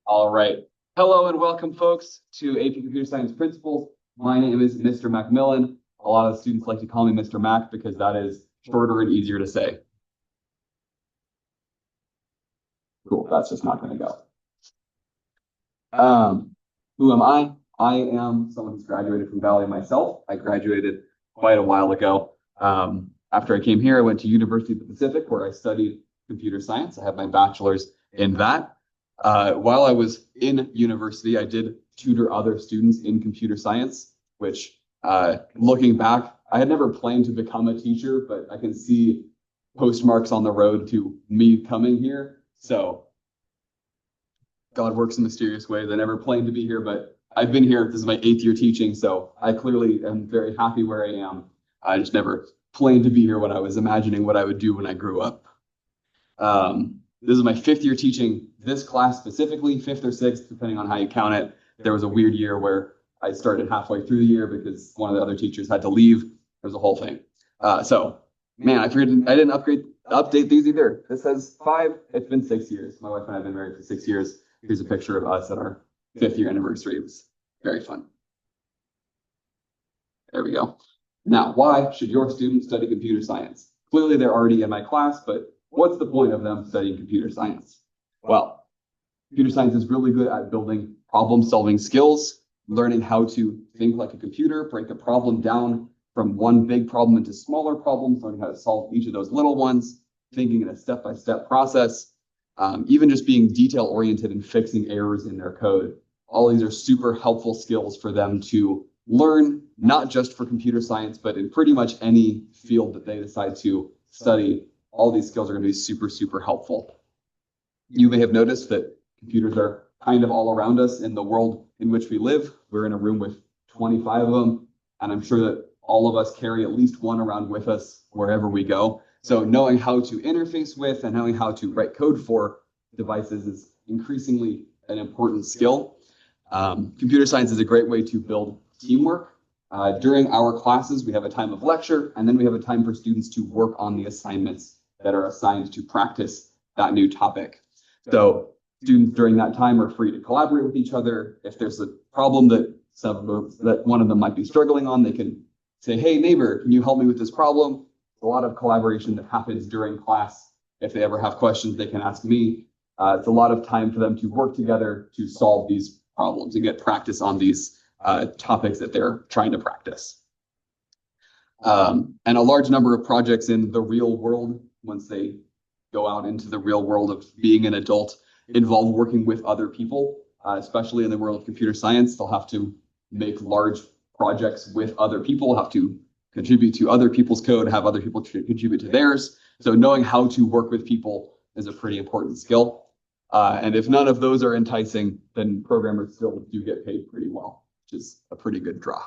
All right. Hello and welcome, folks, to AP Computer Science Principles. My name is Mr. Macmillan. A lot of students like to call me Mr. Mac because that is shorter and easier to say. Cool. That's just not going to go. Who am I? I am someone who's graduated from Valley myself. I graduated quite a while ago. After I came here, I went to University of the Pacific where I studied computer science. I have my bachelor's in that. While I was in university, I did tutor other students in computer science, which looking back, I had never planned to become a teacher, but I can see postmarks on the road to me coming here. So God works in mysterious ways. I never planned to be here, but I've been here. This is my 8th year teaching, so I clearly am very happy where I am. I just never planned to be here when I was imagining what I would do when I grew up. This is my 5th year teaching this class specifically, 5th or 6th, depending on how you count it. There was a weird year where I started halfway through the year because one of the other teachers had to leave. There's a whole thing. Man, I figured I didn't update these either. This says 5. It's been 6 years. My wife and I have been married for 6 years. Here's a picture of us at our 5th year anniversary. It was very fun. There we go. Now, why should your students study computer science? Clearly, they're already in my class, but what's the point of them studying computer science? Well, computer science is really good at building problem-solving skills, learning how to think like a computer, break a problem down from one big problem into smaller problems, learning how to solve each of those little ones, thinking in a step-by-step process, even just being detail-oriented and fixing errors in their code. All these are super helpful skills for them to learn, not just for computer science, but in pretty much any field that they decide to study. All these skills are going to be super, super helpful. You may have noticed that computers are kind of all around us in the world in which we live. We're in a room with 25 of them, and I'm sure that all of us carry at least one around with us wherever we go. So knowing how to interface with and knowing how to write code for devices is increasingly an important skill. Computer science is a great way to build teamwork. During our classes, we have a time of lecture, and then we have a time for students to work on the assignments that are assigned to practice that new topic. So students during that time are free to collaborate with each other. If there's a problem that one of them might be struggling on, they can say, hey, neighbor, can you help me with this problem? A lot of collaboration that happens during class. If they ever have questions, they can ask me. It's a lot of time for them to work together to solve these problems and get practice on these topics that they're trying to practice. And a large number of projects in the real world, once they go out into the real world of being an adult, involve working with other people, especially in the world of computer science. They'll have to make large projects with other people, have to contribute to other people's code, have other people contribute to theirs. So knowing how to work with people is a pretty important skill. And if none of those are enticing, then programmers still do get paid pretty well, which is a pretty good draw.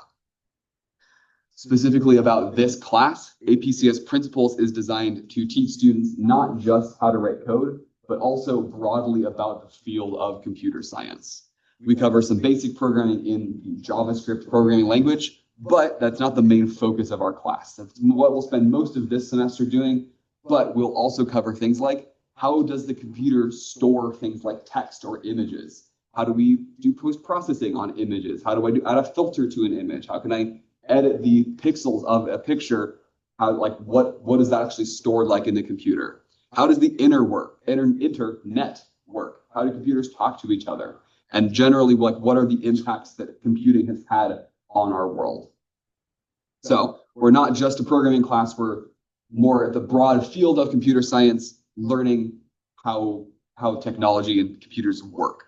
Specifically about this class, APCS Principles is designed to teach students not just how to write code, but also broadly about the field of computer science. We cover some basic programming in the JavaScript programming language, but that's not the main focus of our class. That's what we'll spend most of this semester doing, but we'll also cover things like how does the computer store things like text or images? How do we do post-processing on images? How do I add a filter to an image? How can I edit the pixels of a picture? What is that actually stored like in the computer? How does the internet work? How do computers talk to each other? And generally, what are the impacts that computing has had on our world? So we're not just a programming class, we're more at the broad field of computer science, learning how technology and computers work.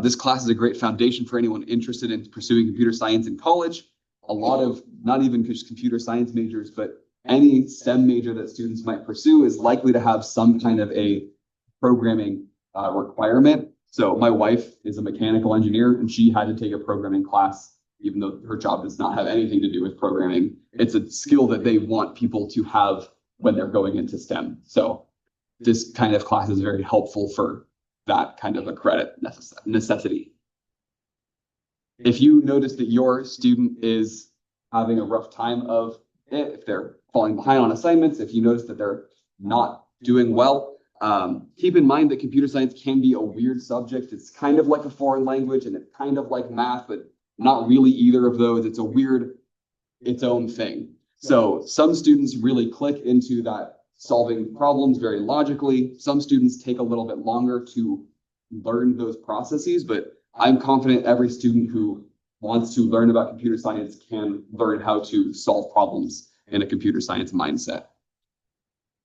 This class is a great foundation for anyone interested in pursuing computer science in college. A lot of, not even just computer science majors, but any STEM major that students might pursue is likely to have some kind of a programming requirement. So my wife is a mechanical engineer, and she had to take a programming class, even though her job does not have anything to do with programming. It's a skill that they want people to have when they're going into STEM. So this kind of class is very helpful for that kind of a credit necessity. If you notice that your student is having a rough time of it, if they're falling behind on assignments, if you notice that they're not doing well, Keep in mind that computer science can be a weird subject. It's kind of like a foreign language and it's kind of like math, but not really either of those. It's a weird, its own thing. So some students really click into that solving problems very logically. Some students take a little bit longer to learn those processes, but I'm confident every student who wants to learn about computer science can learn how to solve problems in a computer science mindset.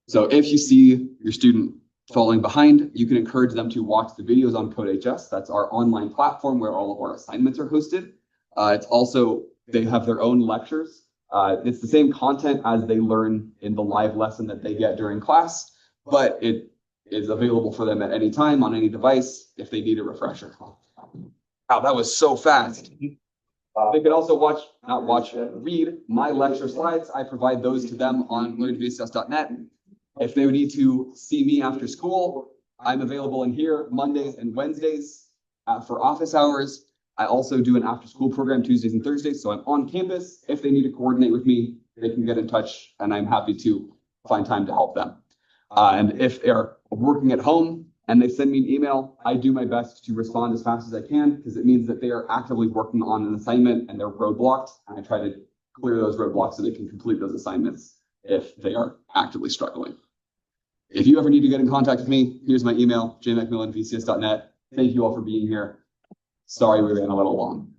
So if you see your student falling behind, you can encourage them to watch the videos on VCHS. That's our online platform where all of our assignments are hosted. It's also, they have their own lectures. It's the same content as they learn in the live lesson that they get during class, but it is available for them at any time on any device if they need a refresher. Wow, that was so fast. They could also read my lecture slides. I provide those to them on learnvcs.net. If they would need to see me after school, I'm available in here Mondays and Wednesdays for office hours. I also do an after school program Tuesdays and Thursdays, so I'm on campus. If they need to coordinate with me, they can get in touch and I'm happy to find time to help them. And if they're working at home and they send me an email, I do my best to respond as fast as I can because it means that they are actively working on an assignment and they're roadblocked. And I try to clear those roadblocks so they can complete those assignments if they are actively struggling. If you ever need to get in contact with me, here's my email, jmcmillan@vcs.net. Thank you all for being here. Sorry we ran a little long.